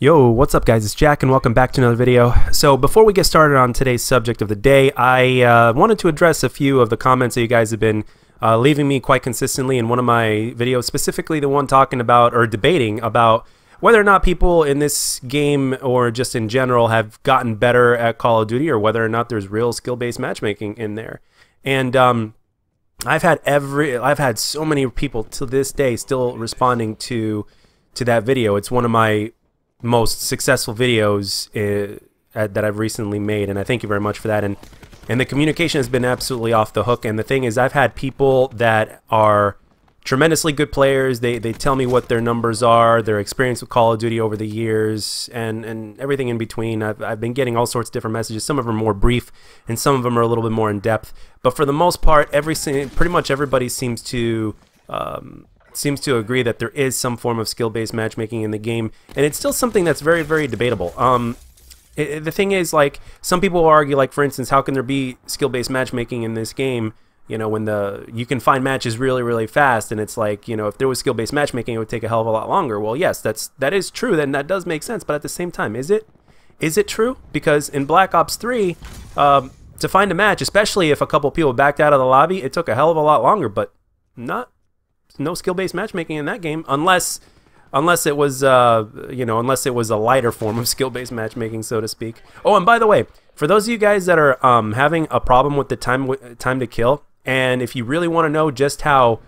Yo, what's up guys, it's Jack and welcome back to another video. So before we get started on today's subject of the day, I wanted to address a few of the comments that you guys have been leaving me quite consistently in one of my videos, specifically the one talking about or debating about whether or not people in this game or just in general have gotten better at Call of Duty or whether or not there's real skill-based matchmaking in there. And I've had so many people to this day still responding to that video. It's one of my most successful videos that I've recently made, and I thank you very much for that. And the communication has been absolutely off the hook. And the thing is, I've had people that are tremendously good players. They tell me what their numbers are, their experience with Call of Duty over the years, and everything in between. I've been getting all sorts of different messages. Some of them are more brief, and some of them are a little bit more in depth. But for the most part, pretty much everybody seems to agree that there is some form of skill-based matchmaking in the game, and it's still something that's very, very debatable. The thing is, like, some people argue, like, for instance, how can there be skill-based matchmaking in this game, you know, when you can find matches really, really fast, and it's like, you know, if there was skill-based matchmaking, it would take a hell of a lot longer. Well, yes, that is true, then that does make sense, but at the same time, is it true? Because in Black Ops 3, to find a match, especially if a couple people backed out of the lobby, it took a hell of a lot longer, but no skill-based matchmaking in that game, unless it was unless it was a lighter form of skill-based matchmaking, so to speak. Oh, and by the way, for those of you guys that are having a problem with the time to kill, and if you really want to know just how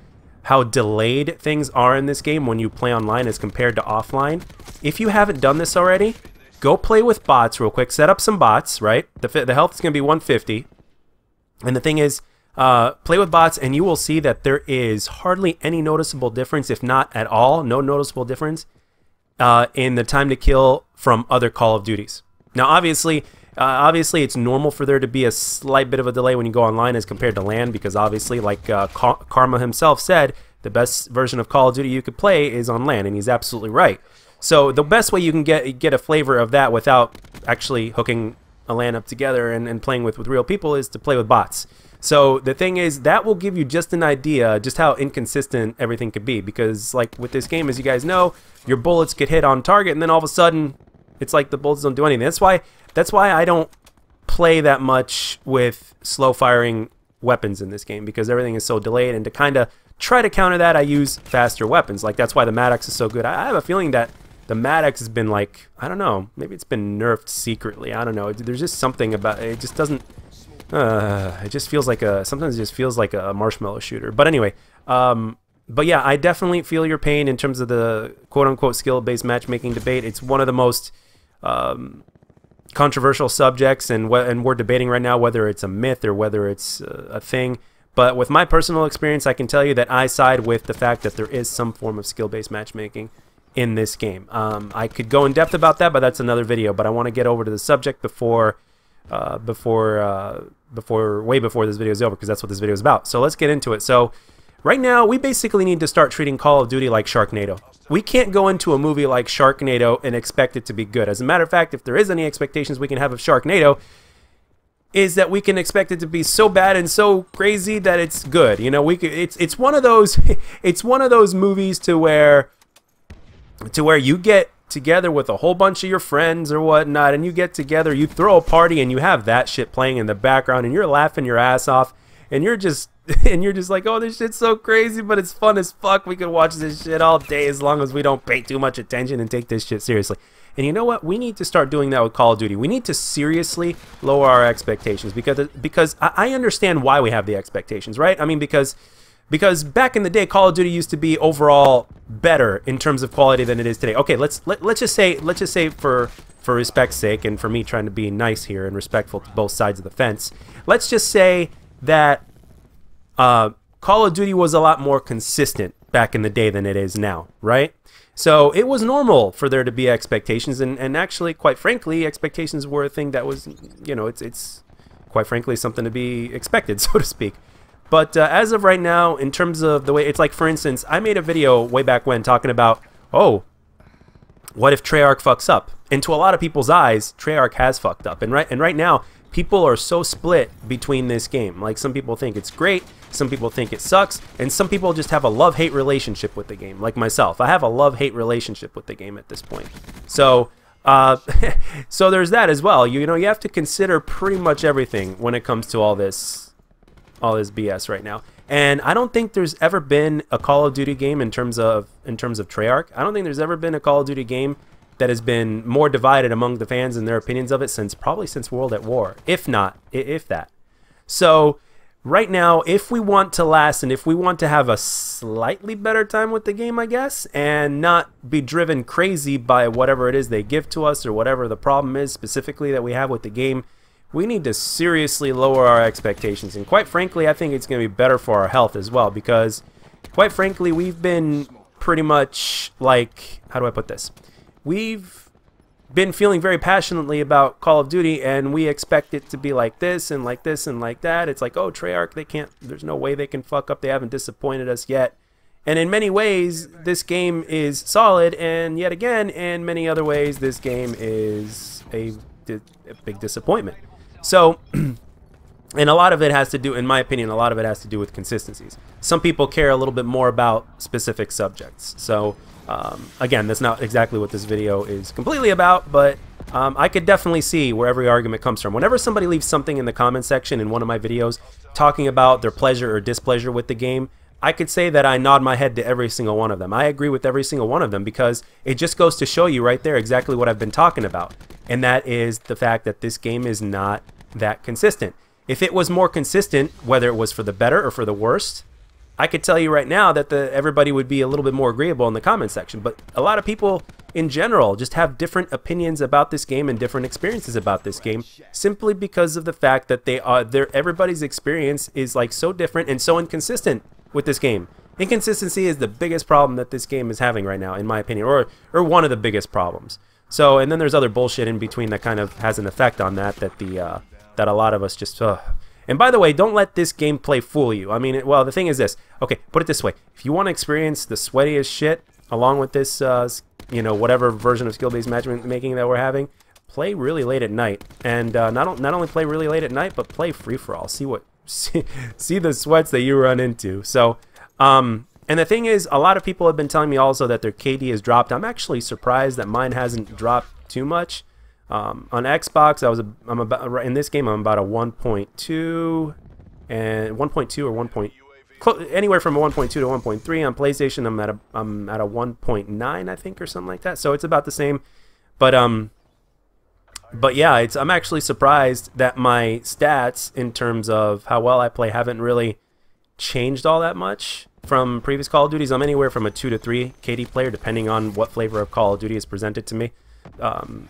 delayed things are in this game when you play online as compared to offline, if you haven't done this already, go play with bots real quick. Set up some bots, right? The health is going to be 150, and the thing is, play with bots and you will see that there is hardly any noticeable difference, if not at all, no noticeable difference in the time to kill from other Call of Duties. Now obviously it's normal for there to be a slight bit of a delay when you go online as compared to LAN, because obviously, like Karma himself said, the best version of Call of Duty you could play is on LAN, and he's absolutely right. So the best way you can get a flavor of that without actually hooking a LAN up together and playing with real people is to play with bots. So the thing is, that will give you just an idea just how inconsistent everything could be, because like with this game, as you guys know, your bullets get hit on target and then all of a sudden it's like the bullets don't do anything. That's why I don't play that much with slow firing weapons in this game, because everything is so delayed, and to kind of try to counter that, I use faster weapons. Like, that's why the Maddox is so good. I have a feeling that the Maddox has been, like, I don't know, maybe it's been nerfed secretly. I don't know. There's just something about it. It just doesn't. It just feels like sometimes it just feels like a marshmallow shooter. But anyway, but yeah, I definitely feel your pain in terms of the quote-unquote skill-based matchmaking debate. It's one of the most controversial subjects, and we're debating right now whether it's a myth or whether it's a thing. But with my personal experience, I can tell you that I side with the fact that there is some form of skill-based matchmaking in this game. I could go in depth about that, but that's another video. But I want to get over to the subject way before this video is over, because that's what this video is about. So let's get into it. So right now, we basically need to start treating Call of Duty like Sharknado. We can't go into a movie like Sharknado and expect it to be good. As a matter of fact, if there is any expectations we can have of Sharknado, is that we can expect it to be so bad and so crazy that it's good. You know, it's one of those it's one of those movies to where you get together with a whole bunch of your friends or whatnot, and you get together, you throw a party, and you have that shit playing in the background, and you're laughing your ass off, and you're just like, oh, this shit's so crazy, but it's fun as fuck. We could watch this shit all day as long as we don't pay too much attention and take this shit seriously. And you know what? We need to start doing that with Call of Duty. We need to seriously lower our expectations, because I understand why we have the expectations, right? I mean, because back in the day, Call of Duty used to be overall better in terms of quality than it is today. Okay, let's just say for respect's sake, and for me trying to be nice here and respectful to both sides of the fence, let's just say that Call of Duty was a lot more consistent back in the day than it is now, right? So it was normal for there to be expectations, and actually, quite frankly, expectations were a thing that was, you know, it's quite frankly something to be expected, so to speak. But as of right now, in terms of the way, it's like, for instance, I made a video way back when talking about, oh, what if Treyarch fucks up? And to a lot of people's eyes, Treyarch has fucked up. And right now, people are so split between this game. Like, some people think it's great, some people think it sucks, and some people just have a love-hate relationship with the game, like myself. I have a love-hate relationship with the game at this point. So Uh, so there's that as well. You know, you have to consider pretty much everything when it comes to all this BS right now. And I don't think there's ever been a Call of Duty game in terms of Treyarch. I don't think there's ever been a Call of Duty game that has been more divided among the fans and their opinions of it probably since World at War, if not, if that. So right now, if we want to last and if we want to have a slightly better time with the game, I guess, and not be driven crazy by whatever it is they give to us or whatever the problem is specifically that we have with the game, we need to seriously lower our expectations. And quite frankly, I think it's going to be better for our health as well, because quite frankly, we've been pretty much like, how do I put this? We've been feeling very passionately about Call of Duty, and we expect it to be like this and like this and like that. It's like, oh, Treyarch, they can't, there's no way they can fuck up. They haven't disappointed us yet. And in many ways, this game is solid, and yet again, in many other ways, this game is a big disappointment. So, and a lot of it has to do, in my opinion, a lot of it has to do with consistencies. Some people care a little bit more about specific subjects. So, again, that's not exactly what this video is completely about, but I could definitely see where every argument comes from. Whenever somebody leaves something in the comment section in one of my videos talking about their pleasure or displeasure with the game, I could say that I nod my head to every single one of them. I agree with every single one of them, because it just goes to show you right there exactly what I've been talking about. And that is the fact that this game is not that consistent. If it was more consistent, whether it was for the better or for the worst, I could tell you right now that everybody would be a little bit more agreeable in the comment section. But a lot of people in general just have different opinions about this game and different experiences about this game, simply because of the fact that everybody's experience is like so different and so inconsistent with this game. Inconsistency is the biggest problem that this game is having right now, in my opinion, or one of the biggest problems. So, and then there's other bullshit in between that kind of has an effect on that, that a lot of us just, And by the way, don't let this gameplay fool you. I mean, well, the thing is this. Okay, put it this way. If you want to experience the sweatiest shit along with this, you know, whatever version of skill-based matchmaking that we're having, play really late at night. And not only play really late at night, but play free-for-all. See the sweats that you run into. So, and the thing is, a lot of people have been telling me also that their KD has dropped. I'm actually surprised that mine hasn't dropped too much. On Xbox, I'm about in this game. I'm about a 1.2 and 1.2 or 1. Anywhere from a 1.2 to 1.3. On PlayStation, I'm at a 1.9, I think, or something like that. So it's about the same. But yeah, I'm actually surprised that my stats in terms of how well I play haven't really changed all that much from previous Call of Duties. I'm anywhere from a 2 to 3 KD player, depending on what flavor of Call of Duty is presented to me.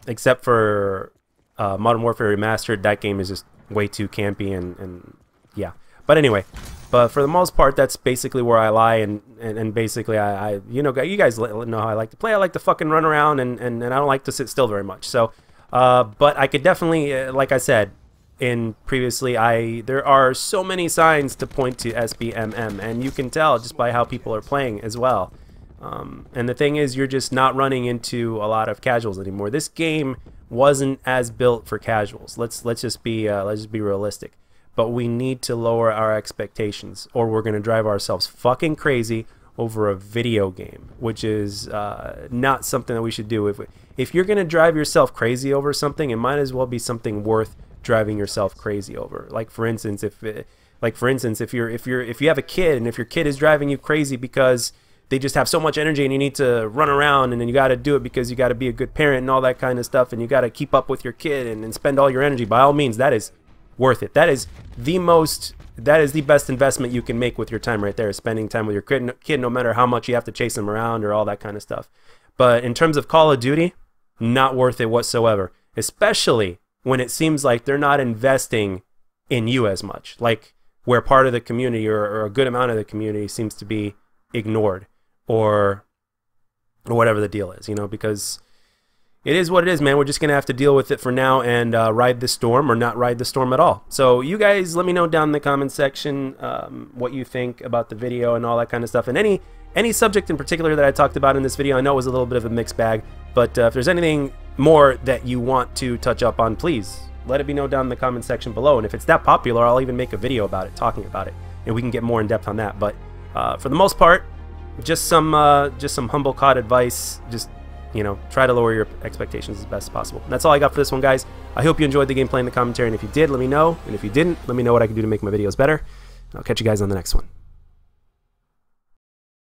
Except for Modern Warfare Remastered, that game is just way too campy and yeah. But anyway, but for the most part, that's basically where I lie, and basically you know, you guys know how I like to play. I like to fucking run around, and I don't like to sit still very much. So, but I could definitely, like I said in previously, there are so many signs to point to SBMM, and you can tell just by how people are playing as well. And the thing is, you're just not running into a lot of casuals anymore. This game wasn't as built for casuals. Let's just be realistic. But we need to lower our expectations, or we're going to drive ourselves fucking crazy over a video game, which is not something that we should do. If you're going to drive yourself crazy over something, it might as well be something worth driving yourself crazy over. Like for instance, if you have a kid, and if your kid is driving you crazy because they just have so much energy and you need to run around, and then you got to do it because you got to be a good parent and all that kind of stuff, and you got to keep up with your kid and spend all your energy, by all means, that is worth it. That is the best investment you can make with your time right there, is spending time with your kid, no matter how much you have to chase them around or all that kind of stuff. But in terms of Call of Duty, not worth it whatsoever, especially when it seems like they're not investing in you as much, like where part of the community or a good amount of the community seems to be ignored, or whatever the deal is, you know, because it is what it is, man. We're just going to have to deal with it for now and ride the storm, or not ride the storm at all. So you guys let me know down in the comment section what you think about the video and all that kind of stuff. And any subject in particular that I talked about in this video, I know it was a little bit of a mixed bag, but if there's anything more that you want to touch up on, please let it be known down in the comment section below. And if it's that popular, I'll even make a video about it, talking about it, and we can get more in depth on that. But for the most part, just some humble cod advice. Just you know, try to lower your expectations as best as possible. And that's all I got for this one, guys. I hope you enjoyed the gameplay and the commentary, and if you did, let me know. And if you didn't, let me know what I can do to make my videos better. And I'll catch you guys on the next one.